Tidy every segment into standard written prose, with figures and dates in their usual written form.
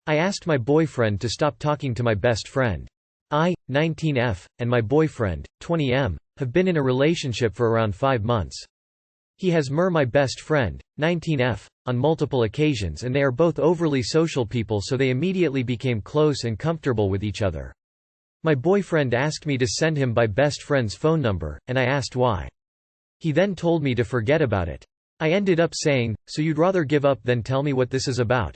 I asked my boyfriend to stop talking to my best friend. I, 19F, and my boyfriend, 20M, have been in a relationship for around 5 months. He has my best friend, 19F, on multiple occasions, and they are both overly social people, so they immediately became close and comfortable with each other. My boyfriend asked me to send him my best friend's phone number, and I asked why. He then told me to forget about it. I ended up saying, "So you'd rather give up than tell me what this is about?"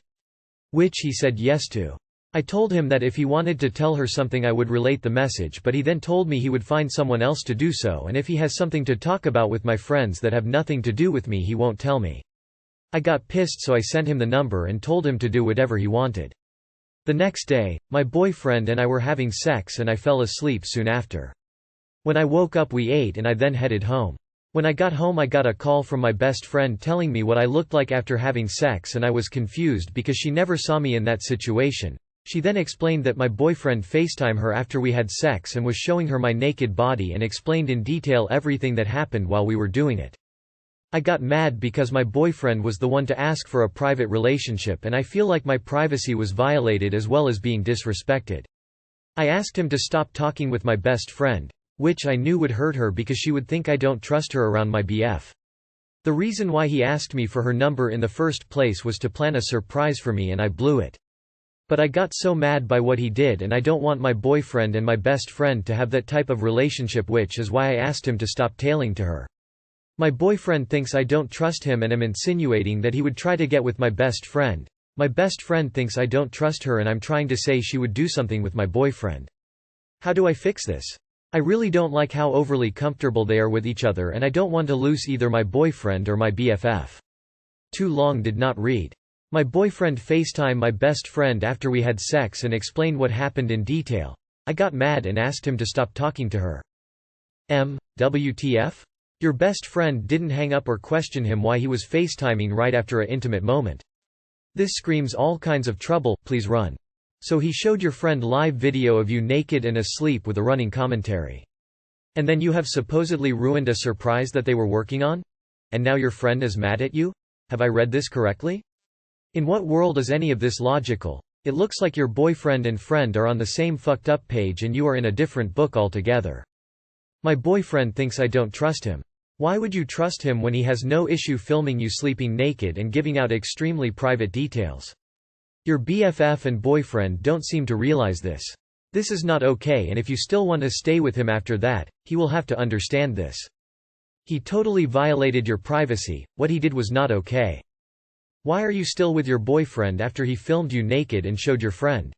Which he said yes to. I told him that if he wanted to tell her something I would relate the message, but he then told me he would find someone else to do so, and if he has something to talk about with my friends that have nothing to do with me, he won't tell me. I got pissed, so I sent him the number and told him to do whatever he wanted. The next day, my boyfriend and I were having sex and I fell asleep soon after. When I woke up we ate and I then headed home. When I got home I got a call from my best friend telling me what I looked like after having sex, and I was confused because she never saw me in that situation. She then explained that my boyfriend FaceTimed her after we had sex and was showing her my naked body and explained in detail everything that happened while we were doing it. I got mad because my boyfriend was the one to ask for a private relationship, and I feel like my privacy was violated as well as being disrespected. I asked him to stop talking with my best friend, which I knew would hurt her because she would think I don't trust her around my BF. The reason why he asked me for her number in the first place was to plan a surprise for me, and I blew it. But I got so mad by what he did, and I don't want my boyfriend and my best friend to have that type of relationship, which is why I asked him to stop tailing to her. My boyfriend thinks I don't trust him and am insinuating that he would try to get with my best friend. My best friend thinks I don't trust her and I'm trying to say she would do something with my boyfriend. How do I fix this? I really don't like how overly comfortable they are with each other, and I don't want to lose either my boyfriend or my BFF. Too long did not read. My boyfriend FaceTimed my best friend after we had sex and explained what happened in detail. I got mad and asked him to stop talking to her. WTF? Your best friend didn't hang up or question him why he was FaceTiming right after a intimate moment. This screams all kinds of trouble, please run. So he showed your friend live video of you naked and asleep with a running commentary. And then you have supposedly ruined a surprise that they were working on? And now your friend is mad at you? Have I read this correctly? In what world is any of this logical? It looks like your boyfriend and friend are on the same fucked up page and you are in a different book altogether. My boyfriend thinks I don't trust him. Why would you trust him when he has no issue filming you sleeping naked and giving out extremely private details? Your BFF and boyfriend don't seem to realize this. This is not okay, and if you still want to stay with him after that, he will have to understand this. He totally violated your privacy. What he did was not okay. Why are you still with your boyfriend after he filmed you naked and showed your friend?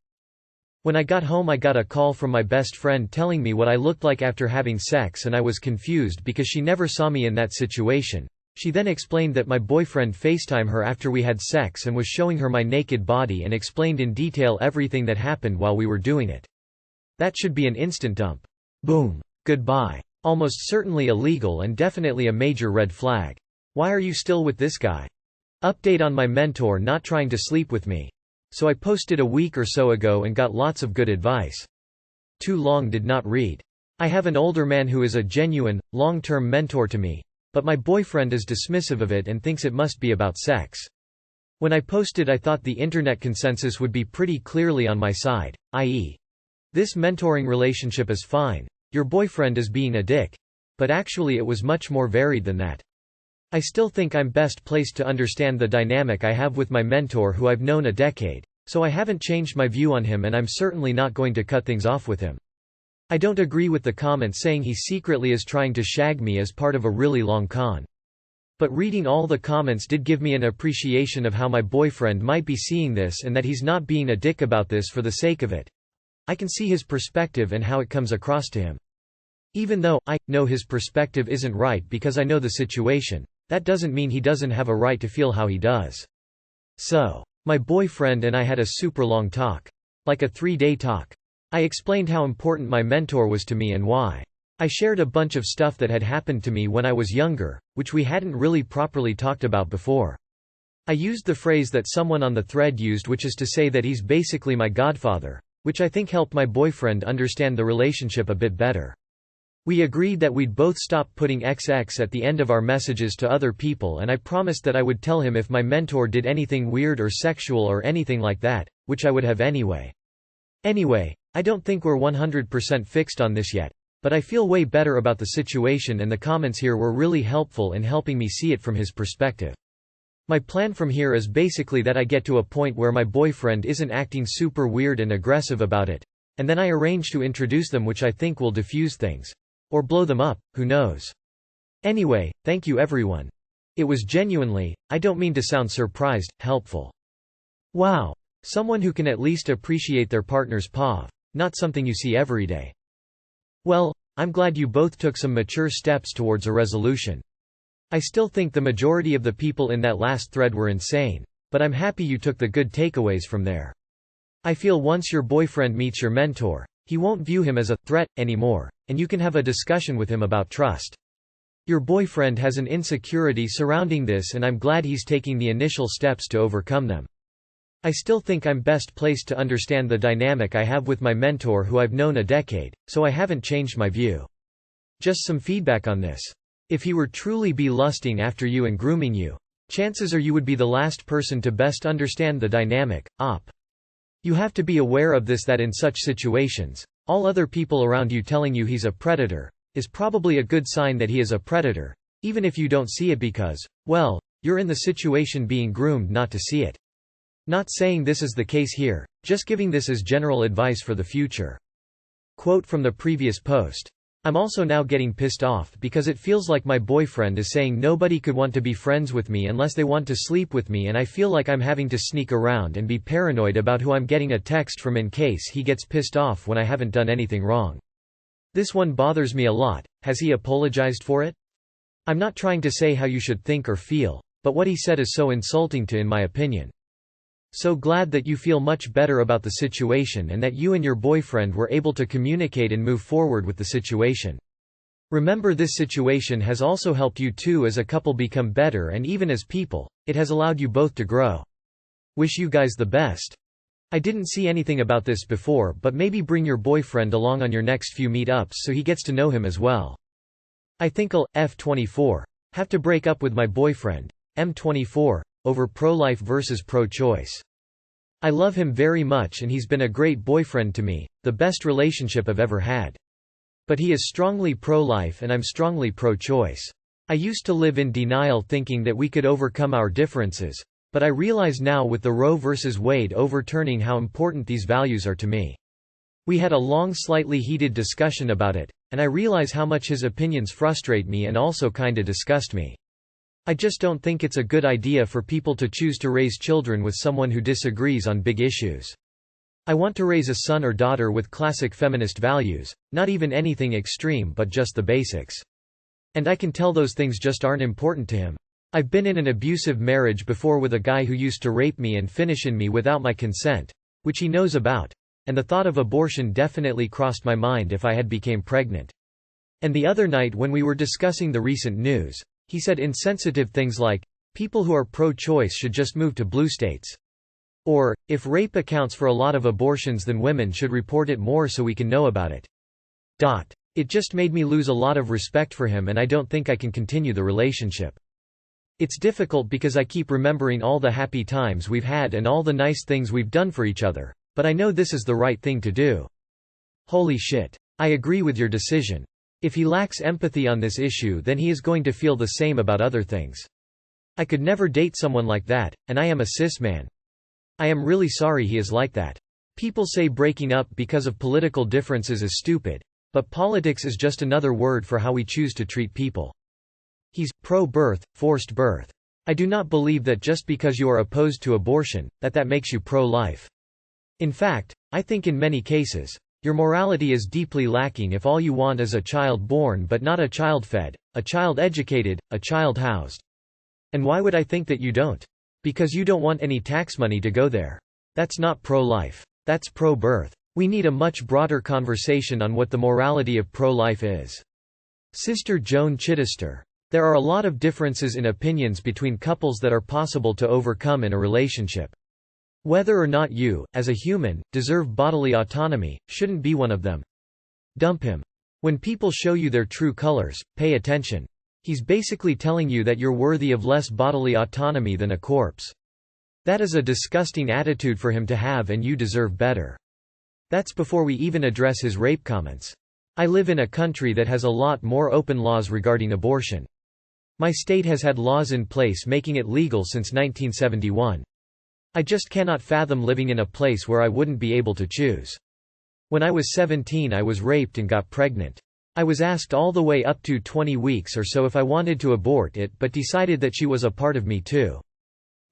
When I got home I got a call from my best friend telling me what I looked like after having sex, and I was confused because she never saw me in that situation. She then explained that my boyfriend FaceTimed her after we had sex and was showing her my naked body and explained in detail everything that happened while we were doing it. That should be an instant dump. Boom. Goodbye. Almost certainly illegal and definitely a major red flag. Why are you still with this guy? Update on my mentor not trying to sleep with me. So I posted a week or so ago and got lots of good advice. Too long did not read. I have an older man who is a genuine, long-term mentor to me, but my boyfriend is dismissive of it and thinks it must be about sex. When I posted I thought the internet consensus would be pretty clearly on my side, i.e. this mentoring relationship is fine, your boyfriend is being a dick. But actually it was much more varied than that. I still think I'm best placed to understand the dynamic I have with my mentor who I've known a decade, so I haven't changed my view on him and I'm certainly not going to cut things off with him. I don't agree with the comment saying he secretly is trying to shag me as part of a really long con. But reading all the comments did give me an appreciation of how my boyfriend might be seeing this and that he's not being a dick about this for the sake of it. I can see his perspective and how it comes across to him. Even though I know his perspective isn't right because I know the situation, that doesn't mean he doesn't have a right to feel how he does. So, my boyfriend and I had a super long talk. Like a 3-day talk. I explained how important my mentor was to me and why. I shared a bunch of stuff that had happened to me when I was younger, which we hadn't really properly talked about before. I used the phrase that someone on the thread used, which is to say that he's basically my godfather, which I think helped my boyfriend understand the relationship a bit better. We agreed that we'd both stop putting XX at the end of our messages to other people, and I promised that I would tell him if my mentor did anything weird or sexual or anything like that, which I would have anyway. Anyway, I don't think we're 100% fixed on this yet, but I feel way better about the situation, and the comments here were really helpful in helping me see it from his perspective. My plan from here is basically that I get to a point where my boyfriend isn't acting super weird and aggressive about it, and then I arrange to introduce them, which I think will diffuse things. Or blow them up, who knows. Anyway, thank you everyone. It was genuinely, I don't mean to sound surprised, helpful. Wow. Someone who can at least appreciate their partner's POV. Not something you see every day. Well, I'm glad you both took some mature steps towards a resolution. I still think the majority of the people in that last thread were insane, but I'm happy you took the good takeaways from there. I feel once your boyfriend meets your mentor, he won't view him as a threat anymore, and you can have a discussion with him about trust. Your boyfriend has an insecurity surrounding this, and I'm glad he's taking the initial steps to overcome them. I still think I'm best placed to understand the dynamic I have with my mentor, who I've known a decade, so I haven't changed my view. Just some feedback on this. If he were truly be lusting after you and grooming you, chances are you would be the last person to best understand the dynamic. You have to be aware of this, that in such situations, all other people around you telling you he's a predator is probably a good sign that he is a predator, even if you don't see it because, well, you're in the situation being groomed not to see it. Not saying this is the case here, just giving this as general advice for the future. Quote from the previous post. I'm also now getting pissed off because it feels like my boyfriend is saying nobody could want to be friends with me unless they want to sleep with me, and I feel like I'm having to sneak around and be paranoid about who I'm getting a text from in case he gets pissed off when I haven't done anything wrong. This one bothers me a lot. Has he apologized for it? I'm not trying to say how you should think or feel, but what he said is so insulting in my opinion. So glad that you feel much better about the situation and that you and your boyfriend were able to communicate and move forward with the situation. Remember, this situation has also helped you two as a couple become better, and even as people, it has allowed you both to grow. Wish you guys the best. I didn't see anything about this before, but maybe bring your boyfriend along on your next few meetups so he gets to know him as well. I think I'll F24 have to break up with my boyfriend, M24, over pro-life versus pro-choice. I love him very much and he's been a great boyfriend to me, the best relationship I've ever had. But he is strongly pro-life and I'm strongly pro-choice. I used to live in denial thinking that we could overcome our differences, but I realize now with the Roe versus Wade overturning how important these values are to me. We had a long, slightly heated discussion about it, and I realize how much his opinions frustrate me and also kinda disgust me. I just don't think it's a good idea for people to choose to raise children with someone who disagrees on big issues. I want to raise a son or daughter with classic feminist values, not even anything extreme but just the basics. And I can tell those things just aren't important to him. I've been in an abusive marriage before with a guy who used to rape me and finish in me without my consent, which he knows about, and the thought of abortion definitely crossed my mind if I had became pregnant. And the other night when we were discussing the recent news, he said insensitive things like, people who are pro-choice should just move to blue states. Or, if rape accounts for a lot of abortions then women should report it more so we can know about it. It just made me lose a lot of respect for him and I don't think I can continue the relationship. It's difficult because I keep remembering all the happy times we've had and all the nice things we've done for each other, but I know this is the right thing to do. Holy shit. I agree with your decision. If he lacks empathy on this issue then he is going to feel the same about other things. I could never date someone like that, and I am a cis man. I am really sorry he is like that. People say breaking up because of political differences is stupid, but politics is just another word for how we choose to treat people. He's pro-birth, forced birth. I do not believe that just because you are opposed to abortion, that makes you pro-life. In fact, I think in many cases, your morality is deeply lacking if all you want is a child born but not a child fed, a child educated, a child housed. And why would I think that you don't? Because you don't want any tax money to go there. That's not pro-life. That's pro-birth. We need a much broader conversation on what the morality of pro-life is. Sister Joan Chittister. There are a lot of differences in opinions between couples that are possible to overcome in a relationship. Whether or not you, as a human, deserve bodily autonomy, shouldn't be one of them. Dump him. When people show you their true colors, pay attention. He's basically telling you that you're worthy of less bodily autonomy than a corpse. That is a disgusting attitude for him to have, and you deserve better. That's before we even address his rape comments. I live in a country that has a lot more open laws regarding abortion. My state has had laws in place making it legal since 1971. I just cannot fathom living in a place where I wouldn't be able to choose. When I was 17 I was raped and got pregnant. I was asked all the way up to 20 weeks or so if I wanted to abort it, but decided that she was a part of me too.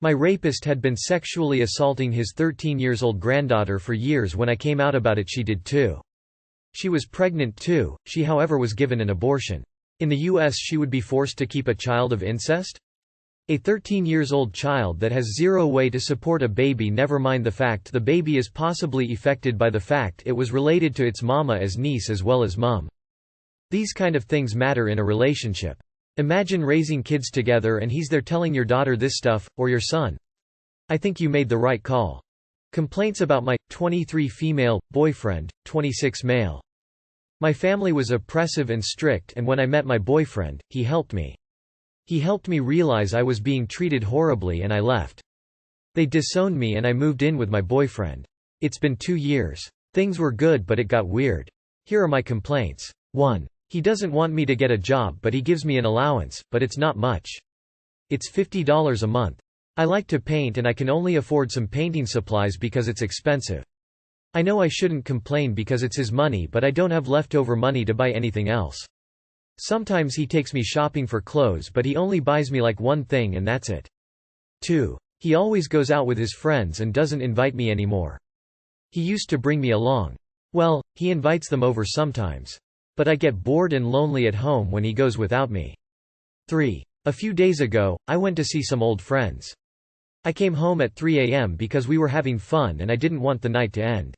My rapist had been sexually assaulting his 13-year-old granddaughter for years. When I came out about it she did too. She was pregnant too, she however was given an abortion. In the US she would be forced to keep a child of incest? A 13-year-old child that has zero way to support a baby, never mind the fact the baby is possibly affected by the fact it was related to its mama as niece as well as mum. These kind of things matter in a relationship. Imagine raising kids together and he's there telling your daughter this stuff, or your son. I think you made the right call. Complaints about my 23 female boyfriend, 26 male. My family was oppressive and strict, and when I met my boyfriend, he helped me. He helped me realize I was being treated horribly and I left. They disowned me and I moved in with my boyfriend. It's been 2 years. Things were good but it got weird. Here are my complaints. 1. He doesn't want me to get a job but he gives me an allowance, but it's not much. It's $50 a month. I like to paint and I can only afford some painting supplies because it's expensive. I know I shouldn't complain because it's his money, but I don't have leftover money to buy anything else. Sometimes he takes me shopping for clothes but he only buys me like one thing and that's it. 2. He always goes out with his friends and doesn't invite me anymore. He used to bring me along. Well, he invites them over sometimes. But I get bored and lonely at home when he goes without me. 3. A few days ago, I went to see some old friends. I came home at 3 a.m. because we were having fun and I didn't want the night to end.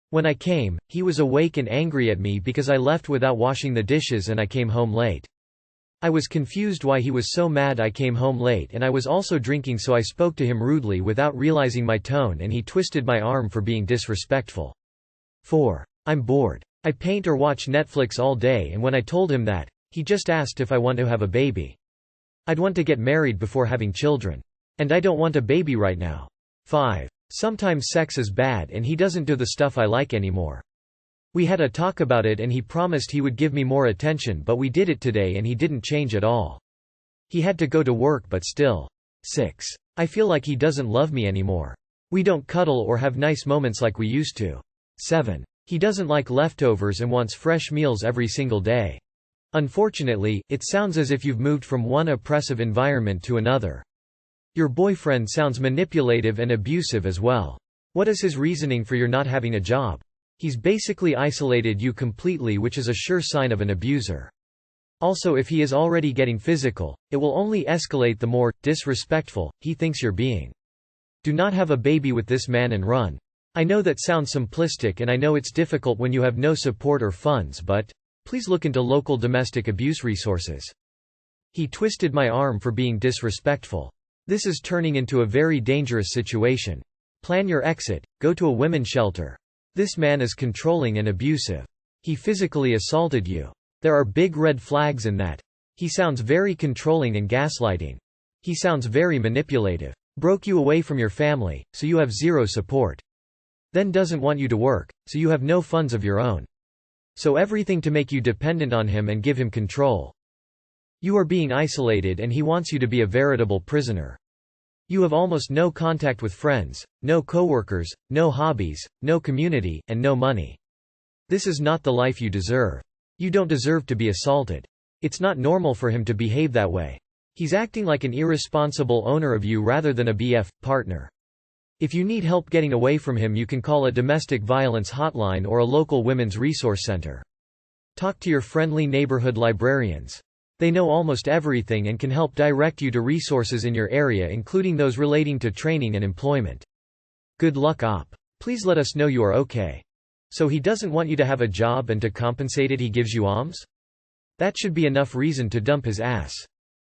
When I came, he was awake and angry at me because I left without washing the dishes and I came home late. I was confused why he was so mad I came home late, and I was also drinking, so I spoke to him rudely without realizing my tone and he twisted my arm for being disrespectful. 4. I'm bored. I paint or watch Netflix all day, and when I told him that, he just asked if I want to have a baby. I'd want to get married before having children. And I don't want a baby right now. 5. Sometimes sex is bad and he doesn't do the stuff I like anymore. We had a talk about it and he promised he would give me more attention, but we did it today and he didn't change at all. He had to go to work but still. 6. I feel like he doesn't love me anymore. We don't cuddle or have nice moments like we used to. 7. He doesn't like leftovers and wants fresh meals every single day. Unfortunately, it sounds as if you've moved from one oppressive environment to another. Your boyfriend sounds manipulative and abusive as well. What is his reasoning for your not having a job? He's basically isolated you completely, which is a sure sign of an abuser. Also, if he is already getting physical, it will only escalate the more disrespectful he thinks you're being. Do not have a baby with this man and run. I know that sounds simplistic and I know it's difficult when you have no support or funds, but please look into local domestic abuse resources. He twisted my arm for being disrespectful. This is turning into a very dangerous situation. Plan your exit, go to a women's shelter. This man is controlling and abusive. He physically assaulted you. There are big red flags in that. He sounds very controlling and gaslighting. He sounds very manipulative. Broke you away from your family, so you have zero support. Then doesn't want you to work, so you have no funds of your own. So everything to make you dependent on him and give him control. You are being isolated and he wants you to be a veritable prisoner. You have almost no contact with friends, no coworkers, no hobbies, no community, and no money. This is not the life you deserve. You don't deserve to be assaulted. It's not normal for him to behave that way. He's acting like an irresponsible owner of you rather than a BF partner. If you need help getting away from him, you can call a domestic violence hotline or a local women's resource center. Talk to your friendly neighborhood librarians. They know almost everything and can help direct you to resources in your area, including those relating to training and employment. Good luck, op. Please let us know you are okay. So he doesn't want you to have a job and to compensate it he gives you alms? That should be enough reason to dump his ass.